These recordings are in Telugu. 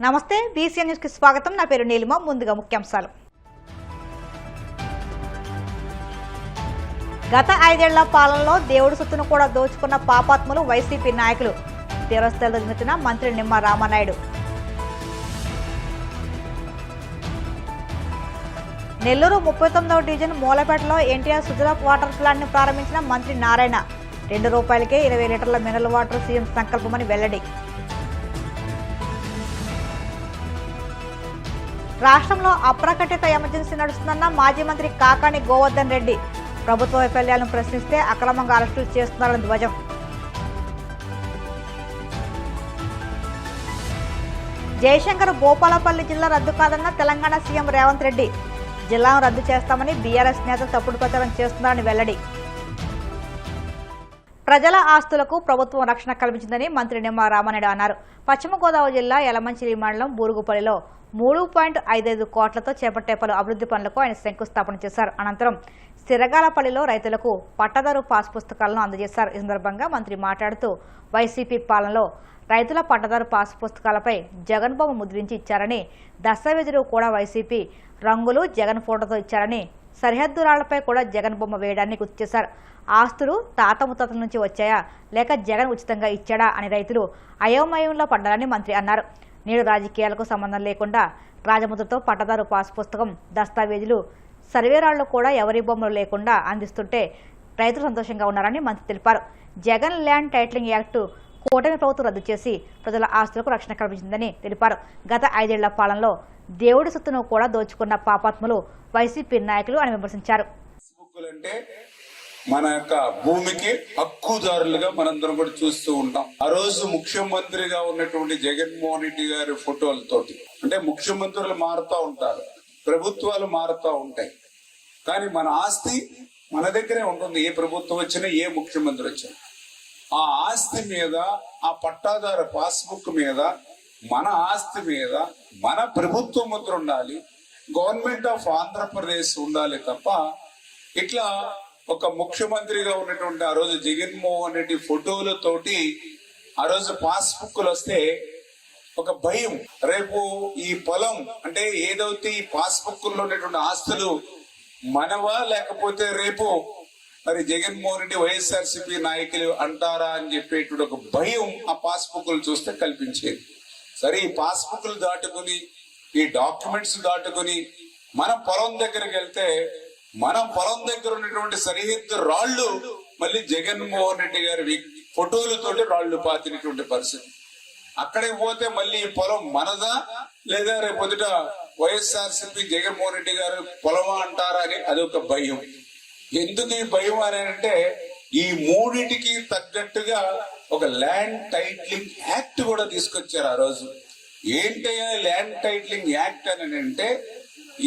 నమస్తే బీసీఎన్ న్యూస్ కి స్వాగతం. నా పేరు నీలిమ. ముందుగా ముఖ్యాంశాలు. గత 5 ఏళ్ల పాలనలో దేవుడి సొత్తును కూడా దోచుకున్న పాపాత్ములు వైసీపీ నాయకులు. తీవ్రస్థాయిలో దిగుతున్న మంత్రి నిమ్మ రామనాయుడు. నెల్లూరు 39వ డివిజన్ మూలపేటలో ఎన్టీఆర్ సుజలాప్ వాటర్ ప్లాంట్ ను ప్రారంభించిన మంత్రి నారాయణ. ₹2కే 20 లీటర్ల మినరల్ వాటర్ సీఎం సంకల్పమని వెల్లడి. రాష్ట్రంలో అప్రకటిత ఎమర్జెన్సీ నడుస్తుందన్న మాజీ మంత్రి కాకాని గోవర్ధన్ రెడ్డి. ప్రభుత్వ వైఫల్యాలను ప్రశ్నిస్తే అక్రమంగా అరెస్టులు చేస్తున్నారని ధ్వజం. జయశంకర్ భూపాలపల్లి జిల్లా రద్దు కాదన్న తెలంగాణ సీఎం రేవంత్ రెడ్డి. జిల్లాను రద్దు చేస్తామని బీఆర్ఎస్ నేతలు తప్పుడు ప్రచారం చేస్తున్నారని వెల్లడి. ప్రజల ఆస్తులకు ప్రభుత్వం రక్షణ కల్పించిందని మంత్రి నిమ్మ రామనాయుడు అన్నారు. పశ్చిమ గోదావరి జిల్లా యలమంచిలి మండలం బూరుగుపల్లిలో 3.55 కోట్లతో చేపట్టే పలు అభివృద్ధి పనులకు ఆయన శంకుస్థాపన చేశారు. అనంతరం సిరగాలపల్లిలో రైతులకు పట్టాదారు పాస్ పుస్తకాలను అందజేశారు. ఈ సందర్భంగా మంత్రి మాట్లాడుతూ వైసీపీ పాలనలో రైతుల పట్టాదారు పాస్ పుస్తకాలపై జగన్ బొమ్మ ముద్రించి ఇచ్చారని, దస్తావేజులు కూడా వైసీపీ రంగులు జగన్ ఫోటోతో ఇచ్చారని, సరిహద్దు రాళ్లపై కూడా జగన్ బొమ్మ వేయడాన్ని గుర్తు చేశారు. ఆస్తులు తాత ముత్తాతల నుంచి వచ్చాయా లేక జగన్ ఉచితంగా ఇచ్చాడా అని రైతులు అయోమయంలో పడ్డారని మంత్రి అన్నారు. నేడు రాజకీయాలకు సంబంధం లేకుండా రాజముద్రతో పట్టదారు పాస్ పుస్తకం, దస్తావేజులు, సర్వేరాళ్లు కూడా ఎవరి బొమ్మలు లేకుండా అందిస్తుంటే రైతులు సంతోషంగా ఉన్నారని మంత్రి తెలిపారు. జగన్ ల్యాండ్ టైటిలింగ్ యాక్టు కూటమి ప్రభుత్వం రద్దు చేసి ప్రజల ఆస్తులకు రక్షణ కల్పించిందని తెలిపారు. గత 5 ఏళ్ల పాలనలో దేవుడి సొత్తును కూడా దోచుకున్న పాపాత్ములు వైసీపీ నాయకులు అని విమర్శించారు. మన యొక్క భూమికి హక్కుదారులుగా మనందరం కూడా చూస్తూ ఉంటాం. ఆ రోజు ముఖ్యమంత్రిగా ఉన్నటువంటి జగన్మోహన్ రెడ్డి గారి ఫోటోలతోటి, అంటే ముఖ్యమంత్రులు మారుతూ ఉంటారు, ప్రభుత్వాలు మారుతూ ఉంటాయి, కానీ మన ఆస్తి మన దగ్గరే ఉంటుంది. ఏ ప్రభుత్వం వచ్చినా, ఏ ముఖ్యమంత్రి వచ్చినా ఆ ఆస్తి మీద, ఆ పట్టాదారు పాస్బుక్ మీద, మన ఆస్తి మీద మన ప్రభుత్వ ముద్ర ఉండాలి, గవర్నమెంట్ ఆఫ్ ఆంధ్రప్రదేశ్ ఉండాలి తప్ప ఇట్లా ఒక ముఖ్యమంత్రిగా ఉన్నటువంటి ఆ రోజు జగన్మోహన్ రెడ్డి ఫోటోలతోటి ఆ రోజు పాస్బుక్లు వస్తే ఒక భయం, రేపు ఈ పొలం అంటే ఏదైతే ఈ పాస్బుక్లో ఉన్నటువంటి ఆస్తులు మనవా లేకపోతే రేపు మరి జగన్మోహన్ రెడ్డి వైఎస్ఆర్సీపీ నాయకులు అంటారా అని చెప్పేటువంటి ఒక భయం ఆ పాస్బుక్లు చూస్తే కల్పించేది. సరే, ఈ పాస్బుక్లు దాటుకుని, ఈ డాక్యుమెంట్స్ దాటుకుని మనం పొలం దగ్గరికి వెళ్తే మనం పొలం దగ్గర ఉన్నటువంటి సరిహద్దు రాళ్లు మళ్ళీ జగన్మోహన్ రెడ్డి గారి ఫోటోలతోటి రాళ్లు పాతినటువంటి పరిస్థితి. అక్కడికి పోతే మళ్ళీ ఈ పొలం మనదా లేదా రేపు పొద్దుట వైఎస్ఆర్సీపీ జగన్మోహన్ రెడ్డి గారు పొలమా అంటారా అని అదొక భయం. ఎందుకు ఈ భయం అని అంటే ఈ మూడిటికి తగ్గట్టుగా ఒక ల్యాండ్ టైటిలింగ్ యాక్ట్ కూడా తీసుకొచ్చారు ఆ రోజు. ఏంటయ్యా ల్యాండ్ టైటిలింగ్ యాక్ట్ అని అంటే,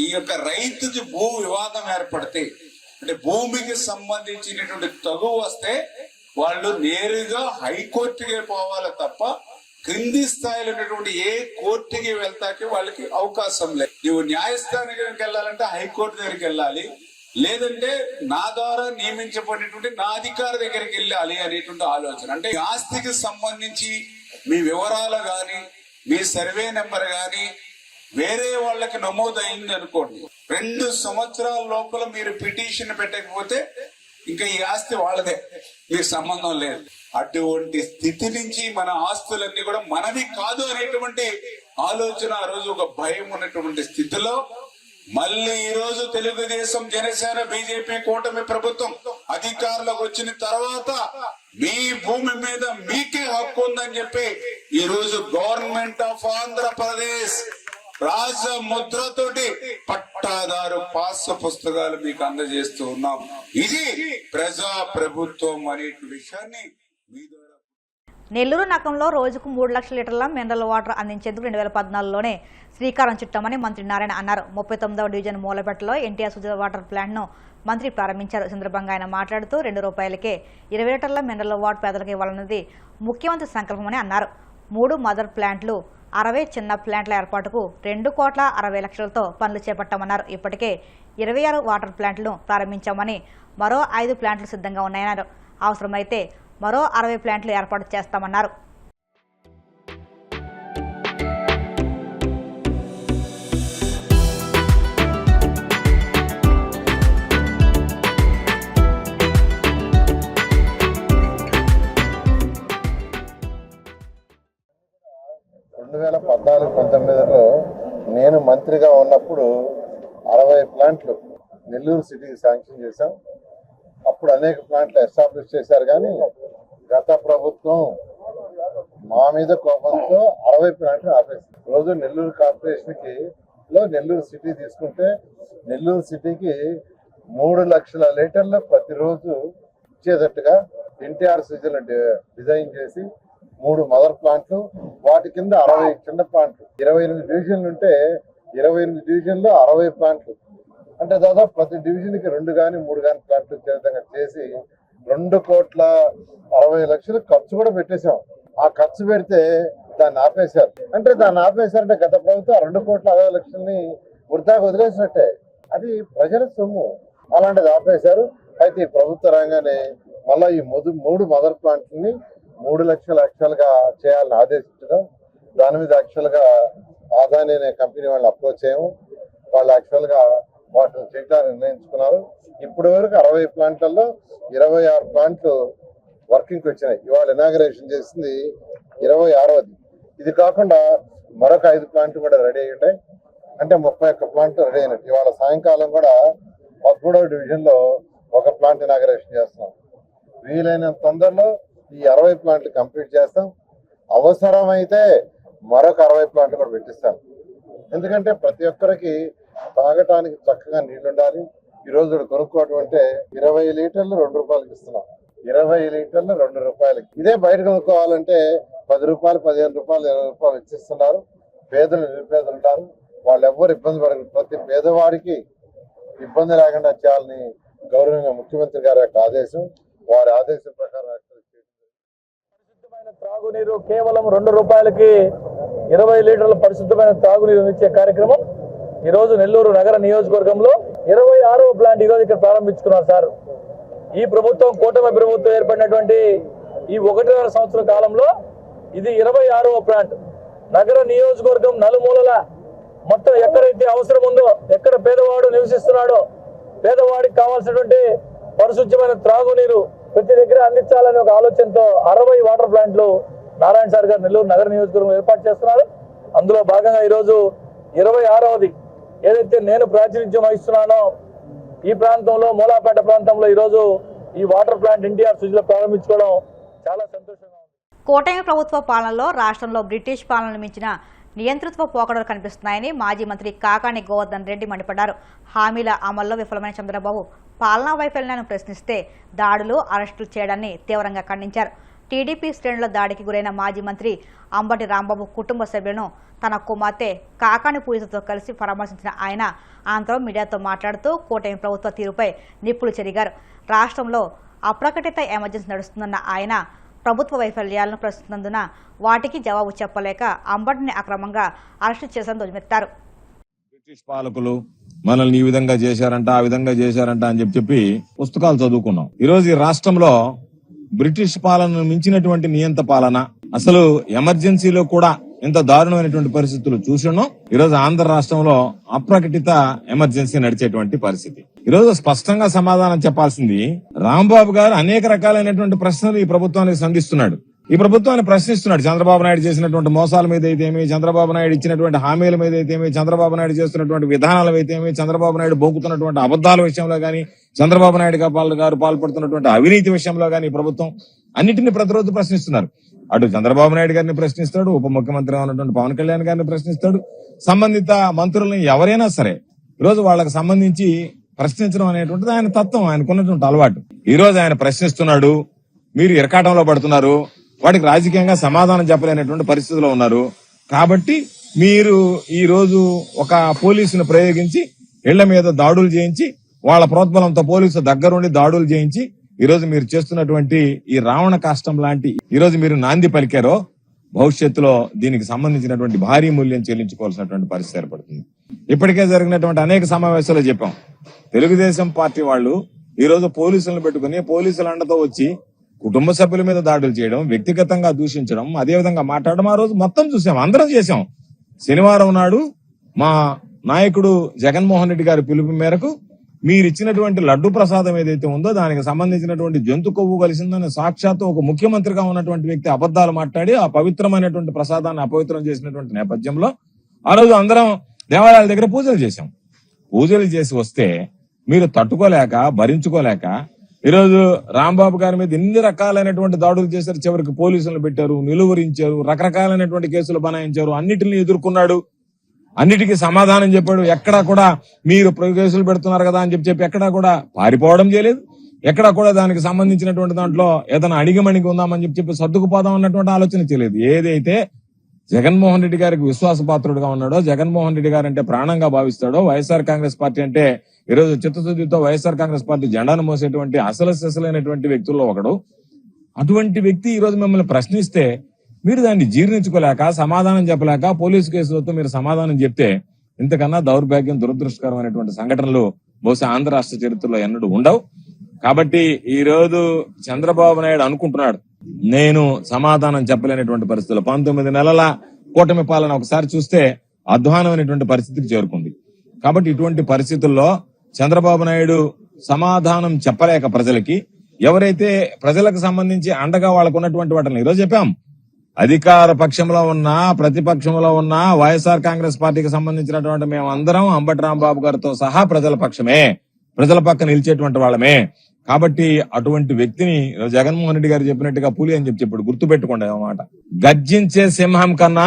ఈ యొక్క రైతుకి భూ వివాదం ఏర్పడితే, అంటే భూమికి సంబంధించినటువంటి తగువ వస్తే వాళ్ళు నేరుగా హైకోర్టుకే పోవాలి తప్ప క్రింది స్థాయిలో ఉన్నటువంటి ఏ కోర్టుకి వెళ్తాకి వాళ్ళకి అవకాశం లేదు. నువ్వు న్యాయస్థానానికి వెళ్ళాలంటే హైకోర్టు దగ్గరికి వెళ్ళాలి, లేదంటే నా ద్వారా నియమించబడినటువంటి నా అధికారి దగ్గరికి వెళ్ళాలి అనేటువంటి ఆలోచన. అంటే ఆస్తికి సంబంధించి మీ వివరాలు గాని, మీ సర్వే నెంబర్ గాని వేరే వాళ్ళకి నమోదైంది అనుకోండి, 2 సంవత్సరాల లోపల మీరు పిటిషన్ పెట్టకపోతే ఇంకా ఈ ఆస్తి వాళ్ళదే, మీకు సంబంధం లేదు. అటువంటి స్థితి నుంచి మన ఆస్తులన్నీ కూడా మనది కాదు అనేటువంటి ఆలోచన ఆ రోజు ఒక భయం ఉన్నటువంటి స్థితిలో మళ్ళీ ఈ రోజు తెలుగుదేశం, జనసేన, బీజేపీ కూటమి ప్రభుత్వం అధికారంలోకి వచ్చిన తర్వాత మీ భూమి మీద మీకే హక్కు ఉందని చెప్పి ఈ రోజు గవర్నమెంట్ ఆఫ్ ఆంధ్రప్రదేశ్ రాజముద్రతోటి పట్టాదారు పాస్ పుస్తకాలు మీకు అందజేస్తూ ఉన్నాం. ఇది ప్రజా ప్రభుత్వం అనే విషయాన్ని మీ ద్వారా. నెల్లూరు నగరంలో రోజుకు 3 లక్షల లీటర్ల మినరల్ వాటర్ అందించేందుకు 2014లోనే శ్రీకారం చుట్టామని మంత్రి నారాయణ అన్నారు. 39వ డివిజన్ మూలపేటలో ఎన్టీఆర్ సుజలాప్ వాటర్ ప్లాంట్ ను మంత్రి ప్రారంభించారు. ఈ సందర్భంగా ఆయన మాట్లాడుతూ ₹2కే 20 లీటర్ల మినరల్ వాటర్ పేదలకు ఇవ్వాలన్నది ముఖ్యమంత్రి సంకల్పమని అన్నారు. 3 మదర్ ప్లాంట్లు, 60 చిన్న ప్లాంట్ల ఏర్పాటుకు ₹2,60,00,000తో పనులు చేపట్టామన్నారు. ఇప్పటికే 26 వాటర్ ప్లాంట్లను ప్రారంభించామని, మరో 5 ప్లాంట్లు సిద్ధంగా ఉన్నాయన్నారు. అవసరమైతే మరో 60 ప్లాంట్లు ఏర్పాటు చేస్తామన్నారు. 2014-19లో నేను మంత్రిగా ఉన్నప్పుడు 60 ప్లాంట్లు నెల్లూరు సిటీకి శాంక్షన్ చేశాం. అప్పుడు అనేక ప్లాంట్లు ఎస్టాబ్లిష్ చేశారు. కానీ గత ప్రభుత్వం మా మీద కోపంతో 60 ప్లాంట్లు ఆపేసింది. రోజు నెల్లూరు కార్పొరేషన్కి నెల్లూరు సిటీ తీసుకుంటే నెల్లూరు సిటీకి 3 లక్షల లీటర్లు ప్రతిరోజు ఇచ్చేటట్టుగా ఎన్టీఆర్ సీజన్ డిజైన్ చేసి 3 మదర్ ప్లాంట్లు, వాటి కింద 60 చిన్న ప్లాంట్లు, 28 డివిజన్లు ఉంటే 28 డివిజన్లో 60 ప్లాంట్లు, అంటే దాదాపు ప్రతి డివిజన్కి 2 కానీ 3 కానీ ప్లాంట్లు ఇచ్చే విధంగా చేసి 2,60,00,000 ఖర్చు కూడా పెట్టేశాం. ఆ ఖర్చు పెడితే దాన్ని ఆపేశారు. అంటే దాన్ని ఆపేశారంటే గత ప్రభుత్వం 2,60,00,000 వృధాగా వదిలేసినట్టే. అది ప్రజల సొమ్ము. అలాంటిది ఆపేశారు. అయితే ఈ ప్రభుత్వ రంగానే మళ్ళీ ఈ 3 మదర్ ప్లాంట్ని 3 లక్షల యాక్చువల్గా చేయాలని ఆదేశించడం. దాని మీద యాక్చువల్గా ఆదాని అనే కంపెనీ వాళ్ళని అప్రోచ్ చేయము. వాళ్ళు యాక్చువల్గా వాటిని చేయడానికి నిర్ణయించుకున్నారు. ఇప్పటి వరకు 60 ప్లాంట్లలో 26 ప్లాంట్లు వర్కింగ్కి వచ్చినాయి. ఇవాళ ఇనాగరేషన్ చేసింది 26వది. ఇది కాకుండా మరొక 5 ప్లాంట్లు కూడా రెడీ అయ్యి ఉంటాయి. అంటే 31 ప్లాంట్లు రెడీ అయినట్టు. ఇవాళ సాయంకాలం కూడా 13వ డివిజన్లో ఒక ప్లాంట్ ఇనాగరేషన్ చేస్తున్నాం. వీలైనంత తొందరలో ఈ 60 ప్లాంట్లు కంప్లీట్ చేస్తాం. అవసరమైతే మరొక 60 ప్లాంట్లు కూడా పెట్టిస్తాం. ఎందుకంటే ప్రతి ఒక్కరికి తాగటానికి చక్కగా నీళ్లు ఉండాలి. ఈ రోజు కొనుక్కోవడం అంటే 20 లీటర్లు 2 రూపాయలకి ఇస్తున్నాం. 20 లీటర్లు 2 రూపాయలకి. ఇదే బయట కొనుక్కోవాలంటే 10 రూపాయలు, 15 రూపాయలు, 20 రూపాయలు ఇచ్చిస్తున్నారు. పేదలు నిరుపేదలు ఉన్నారు. వాళ్ళు ఎవ్వరు ఇబ్బంది పడరు. ప్రతి పేదవాడికి ఇబ్బంది లేకుండా చేయాలని గౌరవంగా ముఖ్యమంత్రి గారి యొక్క ఆదేశం. వారి ఆదేశం ప్రకారం పరిశుద్ధమైన త్రాగునీరు కేవలం 2 రూపాయలకి 20 లీటర్ల పరిశుద్ధమైన త్రాగునీరు ఇచ్చే కార్యక్రమం ఈ రోజు నెల్లూరు నగర నియోజకవర్గంలో 26వ ప్లాంట్ ఈ రోజు ఇక్కడ ప్రారంభించుకున్నారు సార్. ఈ ప్రభుత్వం కూటమి ప్రభుత్వం ఏర్పడినటువంటి ఈ 1.5 సంవత్సర కాలంలో ఇది 26వ ప్లాంట్. నగర నియోజకవర్గం నలుమూలల మొత్తం ఎక్కడైతే అవసరం ఉందో, ఎక్కడ పేదవాడు నివసిస్తున్నాడో, పేదవాడికి కావాల్సినటువంటి పరిశుద్ధమైన త్రాగునీరు ప్రతి దగ్గర అందించాలనే ఒక ఆలోచనతో 60 వాటర్ ప్లాంట్లు నారాయణ సార్ గారు నెల్లూరు నగర నియోజకవర్గం ఏర్పాటు చేస్తున్నారు. అందులో భాగంగా ఈరోజు 26వది ఏదైతే నేను ప్రాతినిధ్యం వహిస్తున్నానో ఈ ప్రాంతంలో మూలాపేట ప్రాంతంలో ఈరోజు ఈ వాటర్ ప్లాంట్ ఎన్టీఆర్ సీజన్లో ప్రారంభించుకోవడం చాలా సంతోషంగా ఉంది. కూటమి ప్రభుత్వ పాలనలో రాష్ట్రంలో బ్రిటిష్ పాలనను మించిన నియంతృత్వ పోకడలు కనిపిస్తున్నాయని మాజీ మంత్రి కాకాని గోవర్ధన్ రెడ్డి మండిపడ్డారు. హామీల అమల్లో విఫలమైన చంద్రబాబు పాలనా వైఫల్యాన్ని ప్రశ్నిస్తే దాడులు, అరెస్టులు చేయడాన్ని తీవ్రంగా ఖండించారు. టీడీపీ శ్రేణుల దాడికి గురైన మాజీ మంత్రి అంబటి రాంబాబు కుటుంబ సభ్యులను తన కుమార్తె కాకాని పూజతో కలిసి పరామర్శించిన ఆయన అనంతరం మీడియాతో మాట్లాడుతూ కూటమి ప్రభుత్వ తీరుపై నిప్పులు చెరిగారు. రాష్ట్రంలో అప్రకటిత ఎమర్జెన్సీ నడుస్తుందన్న ఆయన ప్రభుత్వ వైఫల్యాలను ప్రశ్నిస్తున్నందున వాటికి జవాబు చెప్పలేక అంబటిని అక్రమంగా అరెస్టు చేశారని ధ్వజమెత్తారు. బ్రిటిష్ పాలకులు మనల్ని ఈ విధంగా చేశారంట, ఆ విధంగా చేశారంట అని చెప్పి పుస్తకాలు చదువుకున్నాం. ఈ రోజు ఈ రాష్ట్రంలో బ్రిటిష్ పాలనను మించినటువంటి నియంత పాలన, అసలు ఎమర్జెన్సీలో కూడా ఇంత దారుణమైనటువంటి పరిస్థితులు చూస్తున్నాం. ఈరోజు ఆంధ్ర రాష్ట్రంలో అప్రకటిత ఎమర్జెన్సీ నడిచేటువంటి పరిస్థితి. ఈరోజు స్పష్టంగా సమాధానం చెప్పాల్సింది రాంబాబు గారు అనేక రకాలైనటువంటి ప్రశ్నలు ఈ ప్రభుత్వానికి సంధిస్తున్నాడు. ఈ ప్రభుత్వాన్ని ప్రశ్నిస్తున్నాడు. చంద్రబాబు నాయుడు చేసినటువంటి మోసాల మీద అయితేమి, చంద్రబాబు నాయుడు ఇచ్చినటువంటి హామీల మీద అయితేమి, చంద్రబాబు నాయుడు చేస్తున్నటువంటి విధానాల అయితేమి, చంద్రబాబు నాయుడు బొంకుతున్నటువంటి అబద్దాల విషయంలో గానీ, చంద్రబాబు నాయుడు గారు పాల్పడుతున్నటువంటి అవినీతి విషయంలో గానీ ఈ ప్రభుత్వం అన్నింటినీ ప్రతిరోజు ప్రశ్నిస్తున్నారు. అటు చంద్రబాబు నాయుడు గారిని ప్రశ్నిస్తాడు, ఉప ముఖ్యమంత్రి ఉన్నటువంటి పవన్ కళ్యాణ్ గారిని ప్రశ్నిస్తాడు, సంబంధిత మంత్రులను ఎవరైనా సరే ఈరోజు వాళ్ళకి సంబంధించి ప్రశ్నించడం అనేటువంటిది ఆయన తత్వం, ఆయనకున్నటువంటి అలవాటు. ఈ రోజు ఆయన ప్రశ్నిస్తున్నాడు, మీరు ఇరకాటంలో పడుతున్నారు, వాటికి రాజకీయంగా సమాధానం చెప్పలేనటువంటి పరిస్థితిలో ఉన్నారు. కాబట్టి మీరు ఈ రోజు ఒక పోలీసును ప్రయోగించి ఇళ్ల మీద దాడులు చేయించి, వాళ్ళ ప్రోద్బలంతో పోలీసు దగ్గరుండి దాడులు చేయించి ఈ రోజు మీరు చేస్తున్నటువంటి ఈ రావణ కాష్టం లాంటి ఈ రోజు మీరు నాంది పలికారో, భవిష్యత్తులో దీనికి సంబంధించినటువంటి భారీ మూల్యం చెల్లించుకోవాల్సినటువంటి పరిస్థితి ఏర్పడుతుంది. ఇప్పటికే జరిగినటువంటి అనేక సమావేశాలు చెప్పాం. తెలుగుదేశం పార్టీ వాళ్ళు ఈ రోజు పోలీసులను పెట్టుకుని పోలీసుల అండతో వచ్చి కుటుంబ సభ్యుల మీద దాడులు చేయడం, వ్యక్తిగతంగా దూషించడం, అదేవిధంగా మాట్లాడడం ఆ రోజు మొత్తం చూసాం, అందరం చేశాం. శనివారం నాడు మా నాయకుడు జగన్మోహన్ రెడ్డి గారి పిలుపు మేరకు మీరు ఇచ్చినటువంటి లడ్డు ప్రసాదం ఏదైతే ఉందో దానికి సంబంధించినటువంటి జంతు కొవ్వు కలిసిందని సాక్షాత్తు ఒక ముఖ్యమంత్రిగా ఉన్నటువంటి వ్యక్తి అబద్ధాలు మాట్లాడి ఆ పవిత్రమైనటువంటి ప్రసాదాన్ని అపవిత్రం చేసినటువంటి నేపథ్యంలో ఆ రోజు అందరం దేవాలయాల దగ్గర పూజలు చేశాం. పూజలు చేసి వస్తే మీరు తట్టుకోలేక భరించుకోలేక ఈరోజు రాంబాబు గారి మీద ఎన్ని రకాలైనటువంటి దాడులు చేశారు. చివరికి పోలీసులను పెట్టారు, నిలువరించారు, రకరకాలైనటువంటి కేసులు బనాయించారు. అన్నిటిని ఎదుర్కొన్నాడు, అన్నిటికీ సమాధానం చెప్పాడు. ఎక్కడా కూడా మీరు కేసులు పెడుతున్నారు కదా అని చెప్పి ఎక్కడా కూడా పారిపోవడం చేయలేదు. ఎక్కడా కూడా దానికి సంబంధించినటువంటి దాంట్లో ఏదైనా అణిగిమణిగి ఉందామని చెప్పి సర్దుకుపోదాం అన్నటువంటి ఆలోచన చేయలేదు. ఏదైతే జగన్మోహన్ రెడ్డి గారికి విశ్వాసపాత్రుడుగా ఉన్నాడో, జగన్మోహన్ రెడ్డి గారు అంటే ప్రాణంగా భావిస్తాడో, వైఎస్ఆర్ కాంగ్రెస్ పార్టీ అంటే ఈరోజు చిత్తశుద్ధితో వైఎస్ఆర్ కాంగ్రెస్ పార్టీ జెండాను మోసేటువంటి అసలైనటువంటి వ్యక్తుల్లో ఒకడు. అటువంటి వ్యక్తి ఈ రోజు మిమ్మల్ని ప్రశ్నిస్తే మీరు దాన్ని జీర్ణించుకోలేక, సమాధానం చెప్పలేక, పోలీసు కేసులతో మీరు సమాధానం చెప్తే ఇంతకన్నా దౌర్భాగ్యం, దురదృష్టకరమైనటువంటి సంఘటనలు బహుశా ఆంధ్ర రాష్ట్ర చరిత్రలో ఎన్నడూ ఉండవు. కాబట్టి ఈ రోజు చంద్రబాబు నాయుడు అనుకుంటున్నాడు నేను సమాధానం చెప్పలేనటువంటి పరిస్థితులు. 19 నెలల కూటమి పాలన ఒకసారి చూస్తే అధ్వానమైనటువంటి పరిస్థితికి చేరుకుంది. కాబట్టి ఇటువంటి పరిస్థితుల్లో చంద్రబాబు నాయుడు సమాధానం చెప్పలేక ప్రజలకి, ఎవరైతే ప్రజలకు సంబంధించి అండగా వాళ్ళకు ఉన్నటువంటి వాటిని ఈరోజు చెప్పాం, అధికార పక్షంలో ఉన్నా ప్రతిపక్షంలో ఉన్నా వైఎస్ఆర్ కాంగ్రెస్ పార్టీకి సంబంధించినటువంటి మేమందరం అంబటి రాంబాబు గారితో సహా ప్రజల పక్షమే, ప్రజల పక్క నిలిచేటువంటి వాళ్ళమే. కాబట్టి అటువంటి వ్యక్తిని జగన్మోహన్ రెడ్డి గారు చెప్పినట్టుగా పులి అని చెప్పాడు. గుర్తుపెట్టుకోండి అన్నమాట. గర్జించే సింహం కన్నా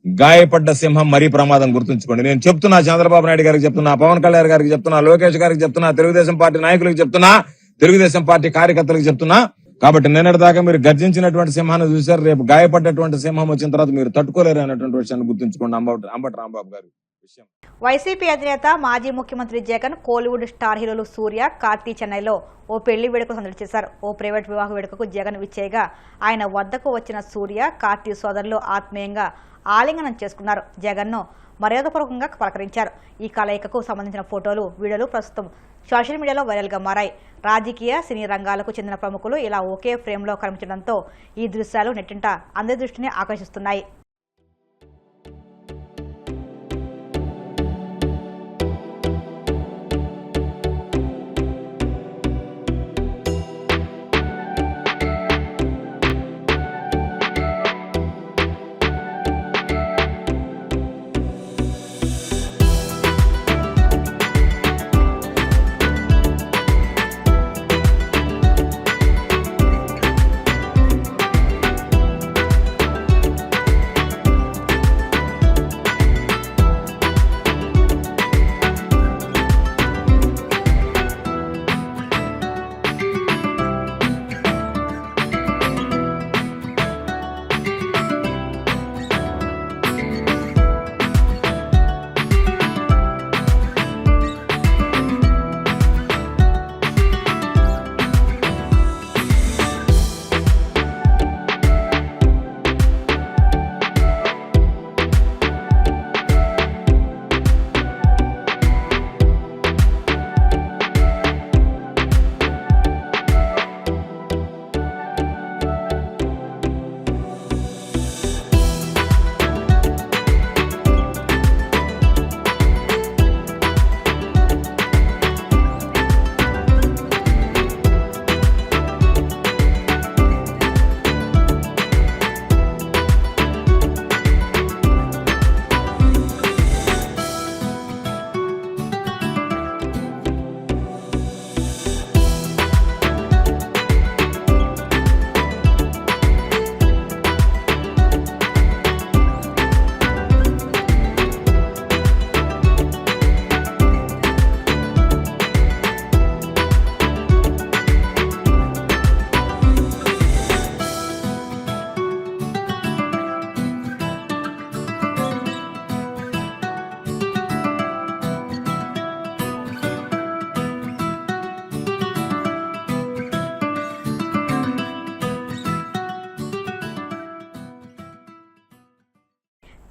గాయపడ్డ సింహం మరీ ప్రమాదం, గుర్తుంచుకోండి. నేను చెప్తున్నా, చంద్రబాబు నాయుడు గారికి చెప్తున్నా, పవన్ కళ్యాణ్ గారికి చెప్తున్నా, లోకేష్ గారికి చెప్తున్నా, తెలుగుదేశం పార్టీ నాయకులకు చెప్తున్నా, తెలుగుదేశం పార్టీ కార్యకర్తలకు చెప్తున్నా. కాబట్టి నిన్నటిదాకా మీరు గర్జించినటువంటి సింహాన్ని చూశారు, రేపు గాయపడ్డటువంటి సింహం వచ్చిన తర్వాత మీరు తట్టుకోలేరు అనేటువంటి విషయాన్ని గుర్తుంచుకోండి. అంబటి రాంబాబు గారు విషయం. వైసీపీ అధినేత మాజీ ముఖ్యమంత్రి జగన్ కోలీవుడ్ స్టార్ హీరోలు సూర్య, కార్తీ చెన్నైలో ఓ పెళ్లి వేడుక సందడి చేశారు. ఓ ప్రైవేట్ వివాహ వేడుకకు జగన్ విచ్చేయగా ఆయన వద్దకు వచ్చిన సూర్య, కార్తీ సోదరులు ఆత్మీయంగా ఆలింగనం చేసుకున్నారు. జగన్ను మర్యాదపూర్వకంగా పలకరించారు. ఈ కలయికకు సంబంధించిన ఫోటోలు, వీడియోలు ప్రస్తుతం సోషల్ మీడియాలో వైరల్గా మారాయి. రాజకీయ, సినీ రంగాలకు చెందిన ప్రముఖులు ఇలా ఒకే ఫ్రేమ్లో కనిపించడంతో ఈ దృశ్యాలు నెట్టింట అందరి దృష్టిని ఆకర్షిస్తున్నాయి.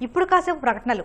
ఇప్పుడు కాసేపు ప్రకటనలు.